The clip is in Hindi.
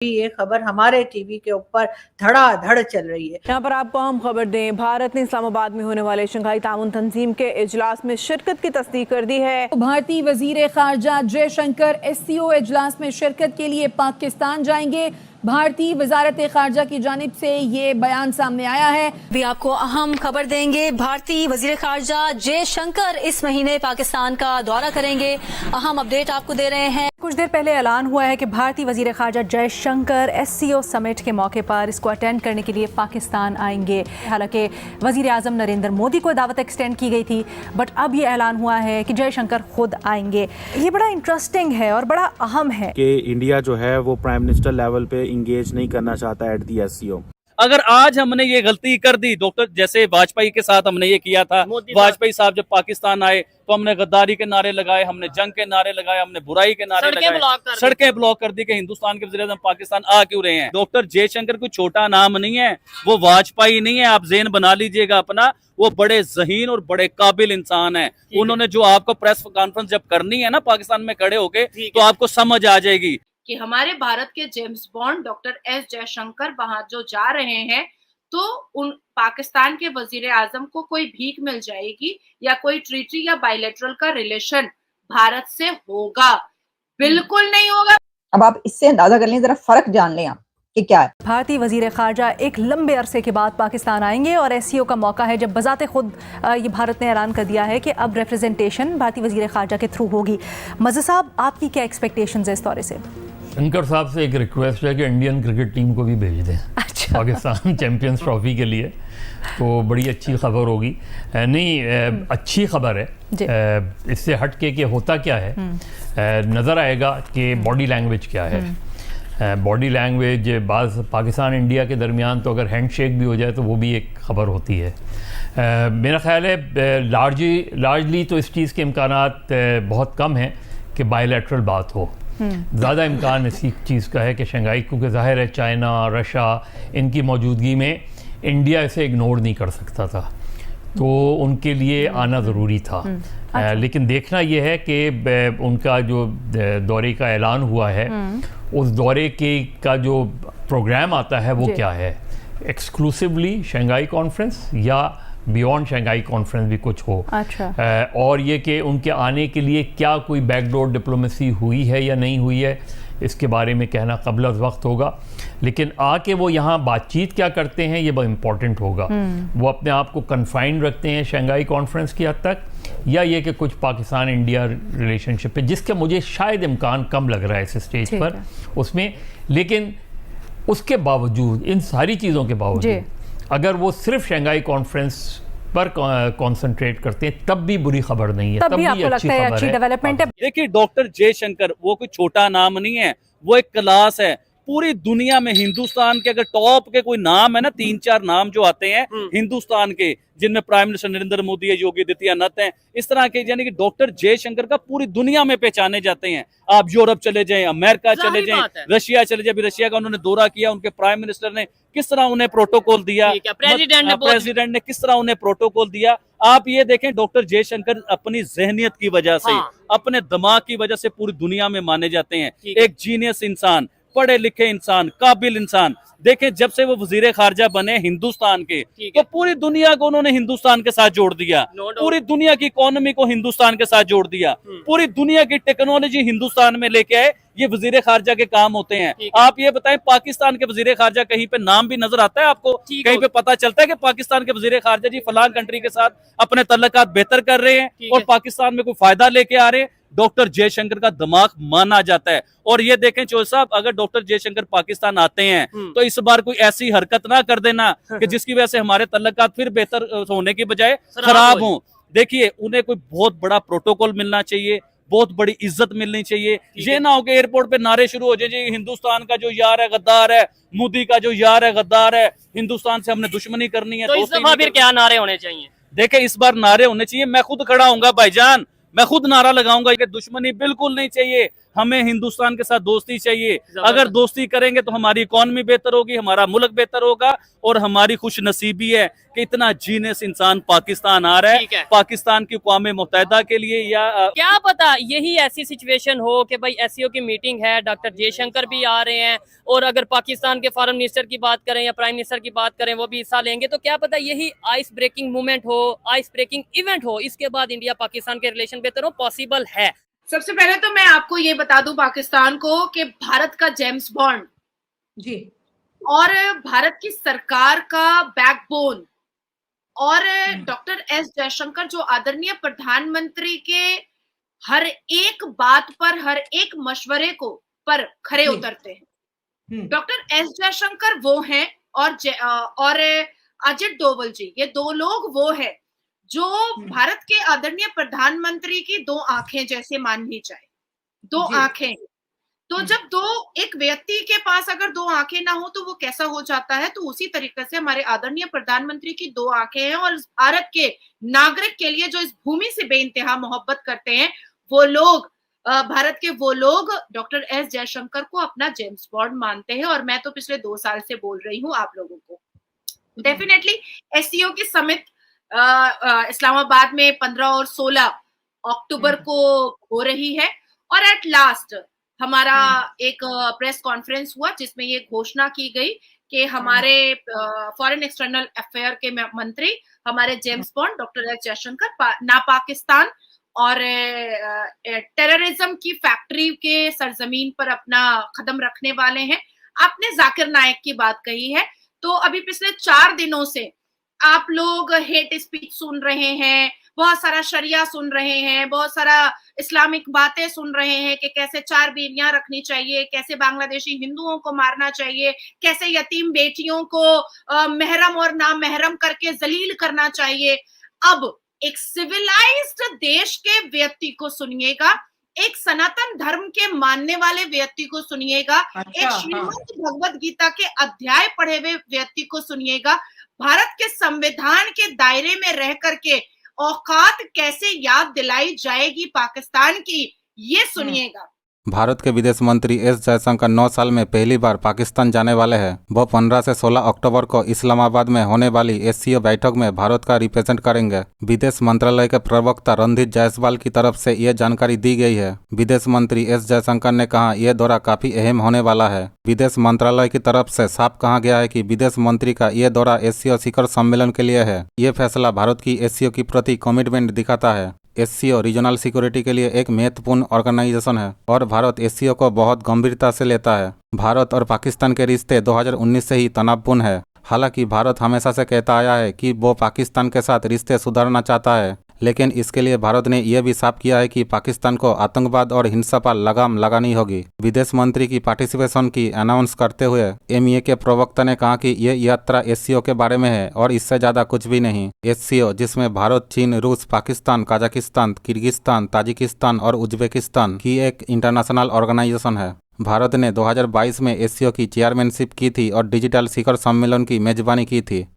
ये खबर हमारे टीवी के ऊपर धड़ाधड़ चल रही है। यहाँ पर आपको हम खबर दें, भारत ने इस्लामाबाद में होने वाले शंघाई ताउन तंजीम के इजलास में शिरकत की तस्दीक कर दी है। भारतीय वजीर खारजा जयशंकर SCO इजलास में शिरकत के लिए पाकिस्तान जाएंगे। भारतीय वजारत खारजा की जानिब से ये बयान सामने आया है। भी आपको अहम खबर देंगे, भारतीय वजीर खारजा जयशंकर इस महीने पाकिस्तान का दौरा करेंगे। अहम अपडेट आपको दे रहे हैं। कुछ देर पहले ऐलान हुआ है कि भारतीय वजीर खारजा जयशंकर SCO समिट के मौके पर इसको अटेंड करने के लिए पाकिस्तान आएंगे। हालांकि वजीर आजम नरेंद्र मोदी को दावत एक्सटेंड की गई थी, बट अब ये ऐलान हुआ है कि जयशंकर खुद आएंगे। ये बड़ा इंटरेस्टिंग है और बड़ा अहम है कि इंडिया जो है वो प्राइम मिनिस्टर लेवल पे इंगेज नहीं करना चाहता एट दी SCO। अगर आज हमने ये गलती कर दी डॉक्टर, जैसे वाजपेयी के साथ हमने ये किया था, वाजपेयी साहब जब पाकिस्तान आए तो हमने गद्दारी के नारे लगाए, हमने जंग के नारे लगाए, हमने बुराई के नारे लगाए, सड़कें ब्लॉक कर दी कि हिंदुस्तान के वज़ीर-ए-आज़म पाकिस्तान आ क्यों रहे हैं। डॉक्टर जयशंकर कोई छोटा नाम नहीं है, वो वाजपेयी नहीं है, आप ज़हन बना लीजिएगा अपना। वो बड़े ज़हीन और बड़े काबिल इंसान है। उन्होंने जो आपको प्रेस कॉन्फ्रेंस जब करनी है ना पाकिस्तान में खड़े होके, तो आपको समझ आ जाएगी कि हमारे भारत के James bond doctor S Jaishankar वहां जो जा रहे हैं, तो उन पाकिस्तान के वजीर आजम को कोई भीख मिल जाएगी या कोई ट्रीटी या बायलैटरल का रिलेशन भारत से होगा? बिल्कुल नहीं होगा। अब आप इससे अंदाजा कर लें, जरा फर्क जान लें आप कि क्या है। भारतीय वजीर खारजा एक लंबे अरसे के बाद पाकिस्तान आएंगे और SCO का मौका है जब बजाते खुद ये भारत ने ऐलान कर दिया है कि अब रिप्रेजेंटेशन भारतीय वजीर खारजा के थ्रू होगी। मज़ा साहब, आपकी क्या एक्सपेक्टेशंस है इस दौरे से? शंकर साहब से एक रिक्वेस्ट है कि इंडियन क्रिकेट टीम को भी भेज दें। अच्छा। पाकिस्तान चैंपियंस ट्रॉफी के लिए, तो बड़ी अच्छी खबर होगी। नहीं, अच्छी खबर है। इससे हट के कि होता क्या है, नज़र आएगा कि बॉडी लैंग्वेज क्या है। बॉडी लैंग्वेज बाज़ पाकिस्तान इंडिया के दरमियान तो अगर हैंडशेक भी हो जाए तो वो भी एक ख़बर होती है। मेरा ख़्याल है लार्जली तो इस चीज़ के इम्कानात बहुत कम हैं कि बायलैटरल बात हो। ज़्यादा इम्कान इसी चीज़ का है कि शंघाई, क्योंकि ज़ाहिर है चाइना, रशिया, इनकी मौजूदगी में इंडिया इसे इग्नोर नहीं कर सकता था, तो उनके लिए आना ज़रूरी था। लेकिन देखना यह है कि उनका जो दौरे का ऐलान हुआ है, उस दौरे का जो प्रोग्राम आता है वो क्या है। एक्सक्लूसिवली शंघाई कॉन्फ्रेंस या बियॉन्ड शंघाई कॉन्फ्रेंस भी कुछ हो। अच्छा। और ये कि उनके आने के लिए क्या कोई बैकडोर डिप्लोमेसी हुई है या नहीं हुई है, इसके बारे में कहना क़ब्ल अज़ वक्त होगा। लेकिन आके वो यहाँ बातचीत क्या करते हैं ये बहुत इम्पॉर्टेंट होगा। वो अपने आप को कन्फाइंड रखते हैं शंघाई कॉन्फ्रेंस की हद तक, या ये कि कुछ पाकिस्तान इंडिया रिलेशनशिप है, जिसका मुझे शायद इम्कान कम लग रहा है इस स्टेज पर उसमें। लेकिन उसके बावजूद, इन सारी चीज़ों के बावजूद, अगर वो सिर्फ शंघाई कॉन्फ्रेंस पर कंसंट्रेट करते हैं तब भी बुरी खबर नहीं है, तब भी आपको लगता है अच्छी डेवलपमेंट है। देखिए डॉक्टर जयशंकर वो कोई छोटा नाम नहीं है, वो एक क्लास है। पूरी दुनिया में हिंदुस्तान के अगर टॉप के कोई नाम है ना, 3-4 नाम जो आते हैं हिंदुस्तान के, जिनमें प्राइम मिनिस्टर नरेंद्र मोदी है, योगी आदित्यनाथ हैं, इस तरह के, यानी कि डॉक्टर जयशंकर का पूरी दुनिया में पहचाने जाते हैं। आप यूरोप चले जाएं, अमेरिका चले जाएं, रशिया चले जाएं। रशिया का उन्होंने दौरा किया, उनके प्राइम मिनिस्टर ने किस तरह उन्हें प्रोटोकॉल दिया, प्रेसिडेंट ने किस तरह उन्हें प्रोटोकॉल दिया। आप ये देखें, डॉक्टर जयशंकर अपनी जहनियत की वजह से, अपने दिमाग की वजह से पूरी दुनिया में माने जाते हैं। एक जीनियस इंसान, पढ़े लिखे इंसान, काबिल इंसान। देखें, जब से वो वजीर खारजा बने हिंदुस्तान के, तो पूरी दुनिया को उन्होंने हिंदुस्तान के साथ जोड़ दिया। पूरी दुनिया की इकोनॉमी को हिंदुस्तान के साथ जोड़ दिया। पूरी दुनिया की टेक्नोलॉजी हिंदुस्तान में लेके आए। ये वजीर खारजा के काम होते हैं। आप ये बताएं, पाकिस्तान के वजीर खारजा कहीं पे नाम भी नजर आता है आपको? कहीं पे पता चलता है कि पाकिस्तान के वजीर खारजा जी फलान कंट्री के साथ अपने तल्लुकात बेहतर कर रहे हैं और पाकिस्तान में कोई फायदा लेके आ रहे हैं? डॉक्टर जयशंकर का दिमाग माना जाता है। और ये देखें चौधरी साहब, अगर डॉक्टर जयशंकर पाकिस्तान आते हैं तो इस बार कोई ऐसी हरकत ना कर देना कि जिसकी वजह से हमारे तल्लुकात फिर बेहतर होने की बजाय खराब हों। देखिए, उन्हें कोई बहुत बड़ा प्रोटोकॉल मिलना चाहिए, बहुत बड़ी इज्जत मिलनी चाहिए। ये ना हो कि एयरपोर्ट पे नारे शुरू हो जाए, हिंदुस्तान का जो यार है गद्दार है, मोदी का जो यार है गद्दार है, हिंदुस्तान से हमने दुश्मनी करनी है। तो इस दफा फिर क्या नारे होने चाहिए? देखे, इस बार नारे होने चाहिए। मैं खुद खड़ा हूंगा भाईजान, मैं खुद नारा लगाऊंगा कि दुश्मनी बिल्कुल नहीं चाहिए, हमें हिंदुस्तान के साथ दोस्ती चाहिए। अगर दोस्ती करेंगे तो हमारी इकॉनमी बेहतर होगी, हमारा मुल्क बेहतर होगा, और हमारी खुश नसीबी है कि इतना जीनियस इंसान पाकिस्तान आ रहा है, पाकिस्तान की अक़वाम मुत्तहिदा के लिए। या क्या पता यही ऐसी सिचुएशन हो कि भाई एससीओ की मीटिंग है, डॉक्टर जयशंकर भी आ रहे हैं, और अगर पाकिस्तान के फॉरेन मिनिस्टर की बात करें या प्राइम मिनिस्टर की बात करें वो भी हिस्सा लेंगे, तो क्या पता यही आइस ब्रेकिंग मूवमेंट हो, आइस ब्रेकिंग इवेंट हो, इसके बाद इंडिया पाकिस्तान के रिलेशन बेहतर हो, पॉसिबल है। सबसे पहले तो मैं आपको ये बता दूं पाकिस्तान को कि भारत का जेम्स बॉन्ड जी और भारत की सरकार का बैकबोन और डॉक्टर एस जयशंकर जो आदरणीय प्रधानमंत्री के हर एक बात पर, हर एक मशवरे को पर खरे उतरते हैं। डॉक्टर एस जयशंकर वो हैं और अजित डोवल जी, ये दो लोग वो हैं जो भारत के आदरणीय प्रधानमंत्री की दो आंखें जैसे मान ली जाए, दो आंखें। तो जब एक व्यक्ति के पास अगर दो आंखें ना हो तो वो कैसा हो जाता है, तो उसी तरीके से हमारे आदरणीय प्रधानमंत्री की दो आंखें हैं, और भारत के नागरिक के लिए जो इस भूमि से बेइंतहा मोहब्बत करते हैं, वो लोग, भारत के वो लोग डॉक्टर एस जयशंकर को अपना जेम्स बॉन्ड मानते हैं। और मैं तो पिछले 2 साल से बोल रही हूँ आप लोगों को, डेफिनेटली एससीओ की समिट इस्लामाबाद में 15 और 16 अक्टूबर को हो रही है, और एट लास्ट हमारा एक प्रेस कॉन्फ्रेंस हुआ जिसमें ये घोषणा की गई कि हमारे फॉरेन एक्सटर्नल अफेयर के मंत्री, हमारे James bond doctor S Jaishankar ना पाकिस्तान और टेररिज्म की फैक्ट्री के सरजमीन पर अपना कदम रखने वाले हैं। आपने जाकिर नायक की बात कही है, तो अभी पिछले 4 दिनों से आप लोग हेट स्पीच सुन रहे हैं, बहुत सारा शरिया सुन रहे हैं, बहुत सारा इस्लामिक बातें सुन रहे हैं कि कैसे 4 बीवियां रखनी चाहिए, कैसे बांग्लादेशी हिंदुओं को मारना चाहिए, कैसे यतीम बेटियों को महरम और नामहरम करके जलील करना चाहिए। अब एक सिविलाइज्ड देश के व्यक्ति को सुनिएगा, एक सनातन धर्म के मानने वाले व्यक्ति को सुनिएगा, एक श्रीमद् भगवद गीता के अध्याय पढ़े हुए व्यक्ति को सुनिएगा, भारत के संविधान के दायरे में रह करके औकात कैसे याद दिलाई जाएगी पाकिस्तान की, ये सुनिएगा। भारत के विदेश मंत्री एस जयशंकर 9 साल में पहली बार पाकिस्तान जाने वाले हैं। वो 15 से 16 अक्टूबर को इस्लामाबाद में होने वाली एससीओ बैठक में भारत का रिप्रेजेंट करेंगे। विदेश मंत्रालय के प्रवक्ता रणधीर जायसवाल की तरफ से ये जानकारी दी गई है। विदेश मंत्री एस जयशंकर ने कहा यह दौरा काफी अहम होने वाला है। विदेश मंत्रालय की तरफ से साफ कहा गया है कि विदेश मंत्री का ये दौरा एससीओ शिखर सम्मेलन के लिए है। ये फैसला भारत की एससीओ की प्रति कमिटमेंट दिखाता है। एससीओ रीजनल सिक्योरिटी के लिए एक महत्वपूर्ण ऑर्गेनाइजेशन है और भारत एससीओ को बहुत गंभीरता से लेता है। भारत और पाकिस्तान के रिश्ते 2019 से ही तनावपूर्ण है। हालांकि भारत हमेशा से कहता आया है कि वो पाकिस्तान के साथ रिश्ते सुधारना चाहता है, लेकिन इसके लिए भारत ने यह भी साफ किया है कि पाकिस्तान को आतंकवाद और हिंसा पर लगाम लगानी होगी। विदेश मंत्री की पार्टिसिपेशन की अनाउंस करते हुए एमईए के प्रवक्ता ने कहा कि यह यात्रा एससीओ के बारे में है और इससे ज्यादा कुछ भी नहीं। एससीओ, जिसमें भारत, चीन, रूस, पाकिस्तान, कजाकिस्तान, किर्गिस्तान, ताजिकिस्तान और उज्बेकिस्तान की एक इंटरनेशनल ऑर्गेनाइजेशन है। भारत ने 2022 में एससीओ की चेयरमैनशिप की थी और डिजिटल शिखर सम्मेलन की मेजबानी की थी।